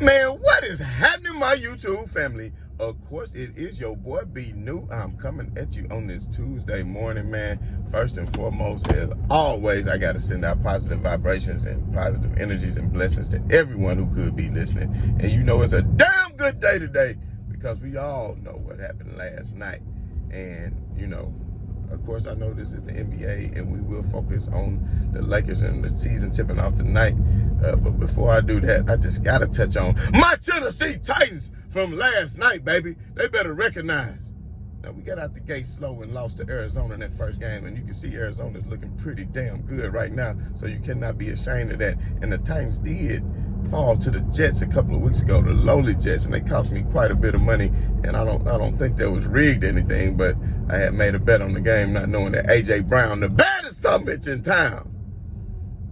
Man, what is happening, my YouTube family? Of course, it is your boy B New. I'm coming at you on this Tuesday morning, man. First and foremost, as always, I got to send out positive vibrations and positive energies and blessings to everyone who could be listening. And you know it's a damn good day today because we all know what happened last night. And, you know, of course, I know this is the NBA, and we will focus on the Lakers and the season tipping off tonight. But before I do that, I just got to touch on my Tennessee Titans from last night, baby. They better recognize. Now, we got out the gate slow and lost to Arizona in that first game, and you can see Arizona's looking pretty damn good right now, so you cannot be ashamed of that. And the Titans did fall to the Jets a couple of weeks ago, the lowly Jets, and they cost me quite a bit of money. And I don't think that was rigged or anything, but I had made a bet on the game, not knowing that A.J. Brown, the baddest son of a bitch in town,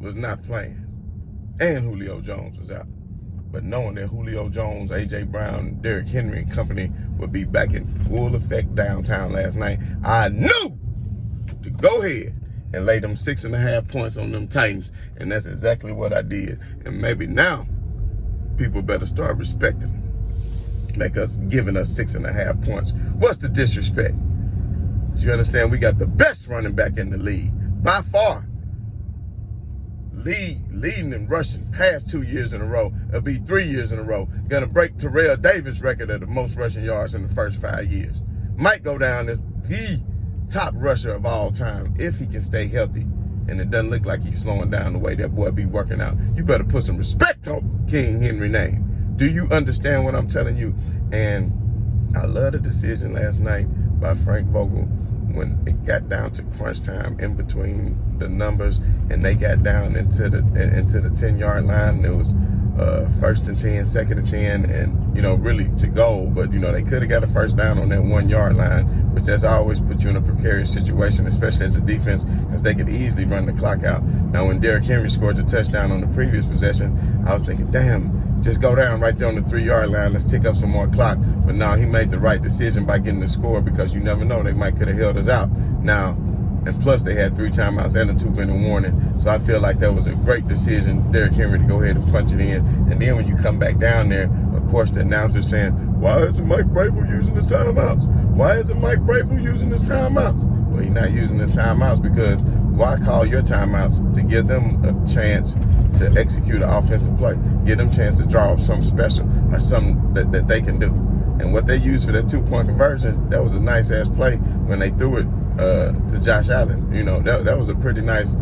was not playing, and Julio Jones was out. But knowing that Julio Jones, A.J. Brown, Derrick Henry and company would be back in full effect downtown last night, I knew to go ahead and lay them 6.5 points on them Titans. And that's exactly what I did. And maybe now people better start respecting them. Like us giving us 6.5 points. What's the disrespect? You understand? We got the best running back in the league by far. Leading in rushing past 2 years in a row. It'll be 3 years in a row. Gonna break Terrell Davis' record of the most rushing yards in the first 5 years. Might go down as the top rusher of all time if he can stay healthy. And it doesn't look like he's slowing down the way that boy be working out. You better put some respect on King Henry's name. Do you understand what I'm telling you? And I love the decision last night by Frank Vogel when it got down to crunch time in between the numbers and they got down into the 10-yard line. It was first and 10, second and 10, and, you know, really to go. But, you know, they could have got a first down on that 1-yard line, which has always put you in a precarious situation, especially as a defense, because they could easily run the clock out. Now, when Derrick Henry scored the touchdown on the previous possession, I was thinking, damn, just go down right there on the 3-yard line. Let's tick up some more clock. But now he made the right decision by getting the score because you never know. They might could have held us out. Now, and plus they had 3 timeouts and a 2-minute warning. So I feel like that was a great decision, Derrick Henry, to go ahead and punch it in. And then when you come back down there, of course, the announcer's saying, why isn't Mike Vrabel using his timeouts? Why isn't Mike Vrabel using his timeouts? Well, he's not using his timeouts because why call your timeouts? To give them a chance to execute an offensive play. Give them a chance to draw up something special or something that they can do. And what they used for that 2-point conversion, that was a nice-ass play when they threw it to Josh Allen. You know, that was a pretty nice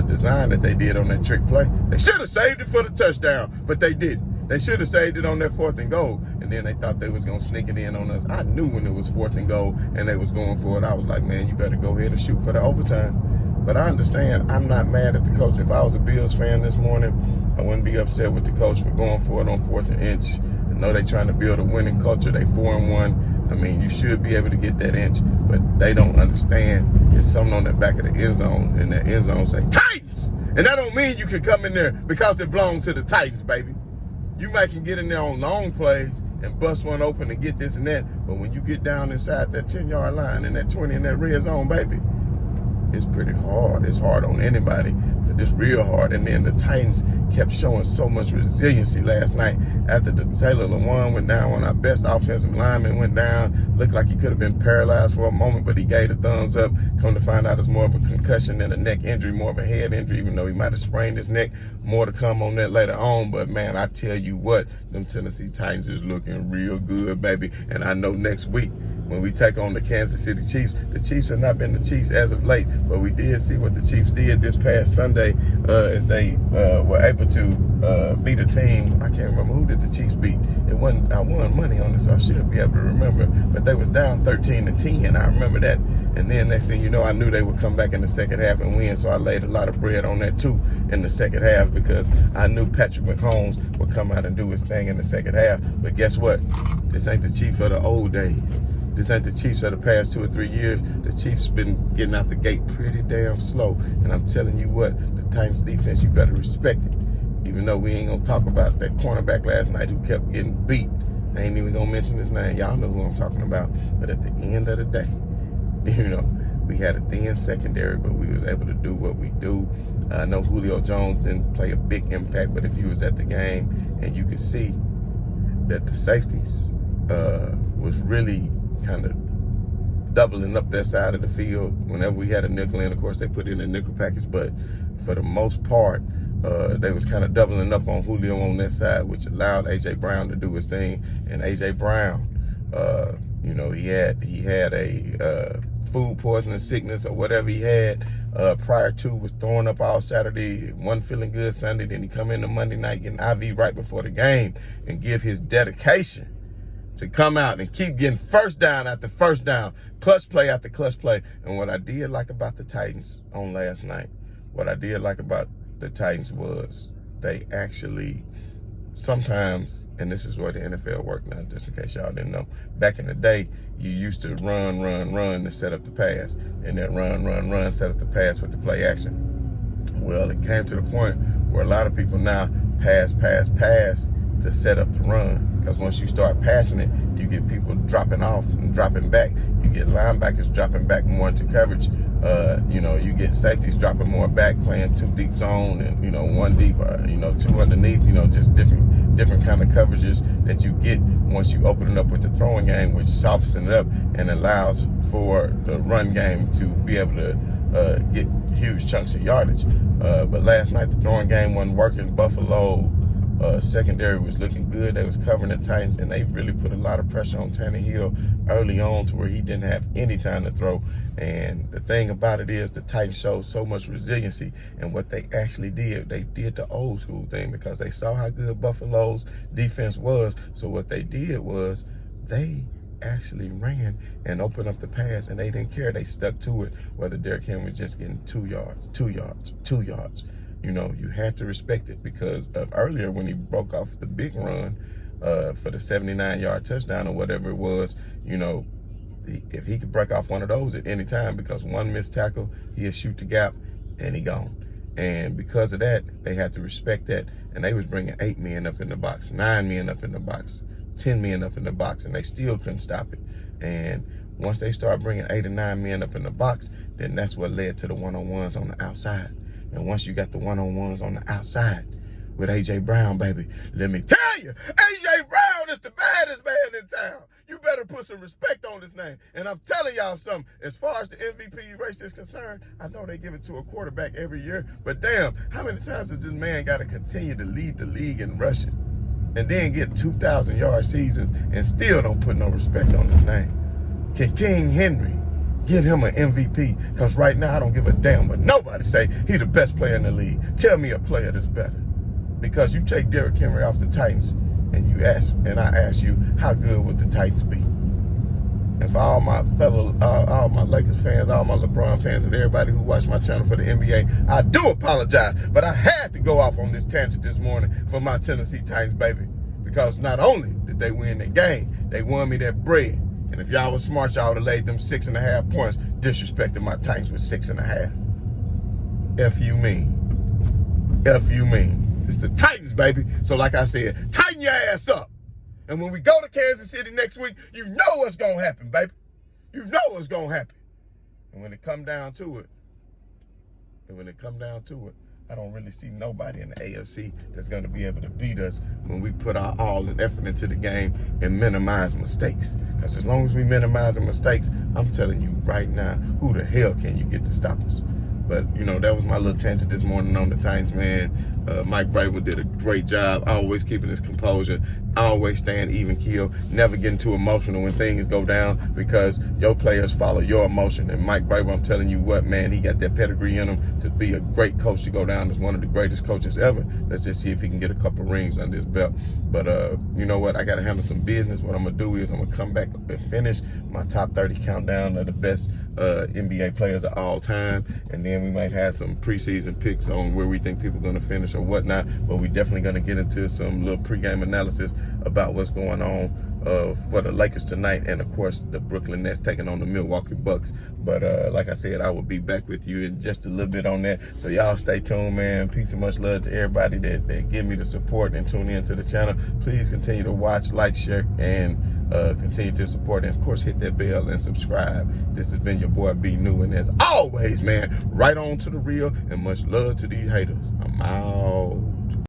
design that they did on that trick play. They should have saved it for the touchdown, but they didn't. They should have saved it on that 4th and goal, and then they thought they was going to sneak it in on us. I knew when it was 4th and goal and they was going for it, I was like, man, you better go ahead and shoot for the overtime. But I understand. I'm not mad at the coach. If I was a Bills fan this morning, I wouldn't be upset with the coach for going for it on 4th and inch. I know they're trying to build a winning culture. They 4-1. I mean, you should be able to get that inch, but they don't understand. It's something on the back of the end zone, and the end zone say, Titans! And that don't mean you can come in there because it belongs to the Titans, baby. You might can get in there on long plays and bust one open and get this and that, but when you get down inside that 10-yard line and that 20 in that red zone, baby, it's pretty hard. It's hard on anybody, but it's real hard. And then the Titans kept showing so much resiliency last night after the Taylor Lewan went down. When our best offensive lineman went down, looked like he could have been paralyzed for a moment, but he gave a thumbs up. Come to find out it's more of a concussion than a neck injury, more of a head injury, even though he might have sprained his neck. More to come on that later on. But, man, I tell you what, them Tennessee Titans is looking real good, baby. And I know next week, when we take on the Kansas City Chiefs, the Chiefs have not been the Chiefs as of late, but we did see what the Chiefs did this past Sunday as they were able to beat a team. I can't remember who did the Chiefs beat. I won money on this, so I should be able to remember. But they was down 13-10. I remember that. And then next thing you know, I knew they would come back in the second half and win, so I laid a lot of bread on that too in the second half because I knew Patrick Mahomes would come out and do his thing in the second half. But guess what? This ain't the Chiefs of the old days. This ain't the Chiefs of the past 2 or 3 years. The Chiefs been getting out the gate pretty damn slow. And I'm telling you what, the Titans defense, you better respect it. Even though we ain't gonna talk about that cornerback last night who kept getting beat. I ain't even gonna mention his name. Y'all know who I'm talking about. But at the end of the day, you know, we had a thin secondary, but we was able to do what we do. I know Julio Jones didn't play a big impact, but if you was at the game and you could see that the safeties was really kind of doubling up that side of the field. Whenever we had a nickel in, of course, they put in a nickel package, but for the most part, they was kind of doubling up on Julio on that side, which allowed A.J. Brown to do his thing. And A.J. Brown, you know, he had a food poisoning sickness or whatever he had prior to, was throwing up all Saturday, wasn't feeling good Sunday. Then he come into Monday night getting IV right before the game and give his dedication to come out and keep getting first down after first down, clutch play after clutch play. And what I did like about the Titans on last night, what I did like about the Titans was they actually sometimes, and this is where the NFL worked now, just in case y'all didn't know, back in the day, you used to run to set up the pass, and then run, set up the pass with the play action. Well, it came to the point where a lot of people now pass to set up the run, because once you start passing it, you get people dropping off and dropping back. You get linebackers dropping back more into coverage. You know, you get safeties dropping more back, playing 2 deep zone and, you know, 1 deep, you know, 2 underneath, you know, just different kind of coverages that you get once you open it up with the throwing game, which softens it up and allows for the run game to be able to get huge chunks of yardage. But last night, the throwing game wasn't working. Buffalo secondary was looking good. They was covering the Titans, and they really put a lot of pressure on Tannehill early on to where he didn't have any time to throw. And the thing about it is the Titans showed so much resiliency, and what they actually did, they did the old school thing because they saw how good Buffalo's defense was. So what they did was they actually ran and opened up the pass, and they didn't care. They stuck to it, whether Derrick Henry was just getting 2 yards. You know, you had to respect it because of earlier when he broke off the big run for the 79-yard touchdown or whatever it was, you know, if he could break off one of those at any time, because one missed tackle, he'll shoot the gap and he gone. And because of that, they had to respect that. And they was bringing 8 men up in the box, 9 men up in the box, 10 men up in the box, and they still couldn't stop it. And once they started bringing 8 or 9 men up in the box, then that's what led to the one-on-ones on the outside. And once you got the one-on-ones on the outside with A.J. Brown, baby, let me tell you, A.J. Brown is the baddest man in town. You better put some respect on his name. And I'm telling y'all something, as far as the MVP race is concerned, I know they give it to a quarterback every year, but damn, how many times does this man got to continue to lead the league in rushing and then get 2,000-yard seasons and still don't put no respect on his name? Can King Henry get him an MVP? Because right now I don't give a damn what nobody say. He the best player in the league. Tell me a player that's better. Because you take Derrick Henry off the Titans and you ask, and I ask you, how good would the Titans be? And for all my all my Lakers fans, all my LeBron fans, and everybody who watch my channel for the NBA, I do apologize, but I had to go off on this tangent this morning for my Tennessee Titans, baby. Because not only did they win the game, they won me that bread. And if y'all was smart, y'all would have laid them 6.5 points, disrespecting my Titans with 6.5. F you mean. F you mean. It's the Titans, baby. So like I said, tighten your ass up. And when we go to Kansas City next week, you know what's going to happen, baby. You know what's going to happen. And when it come down to it, I don't really see nobody in the AFC that's going to be able to beat us when we put our all and effort into the game and minimize mistakes. Because as long as we minimize the mistakes, I'm telling you right now, who the hell can you get to stop us? But, you know, that was my little tangent this morning on the Titans, man. Mike Vrabel did a great job, always keeping his composure, always staying even keel, never getting too emotional when things go down, because your players follow your emotion. And Mike Vrabel, I'm telling you what, man, he got that pedigree in him to be a great coach, to go down as one of the greatest coaches ever. Let's just see if he can get a couple rings under his belt. But you know what? I got to handle some business. What I'm going to do is I'm going to come back and finish my top 30 countdown of the best NBA players of all time. And then we might have some preseason picks on where we think people are going to finish or whatnot. But we're definitely going to get into some little pregame analysis about what's going on for the Lakers tonight, and of course the Brooklyn Nets taking on the Milwaukee Bucks. But like I said, I will be back with you in just a little bit on that. So y'all stay tuned, man. Peace and much love to everybody that give me the support and tune in to the channel. Please continue to watch, like, share, and continue to support, and of course hit that bell and subscribe. This has been your boy B New, and as always, man, right on to the real, and much love to these haters. I'm out.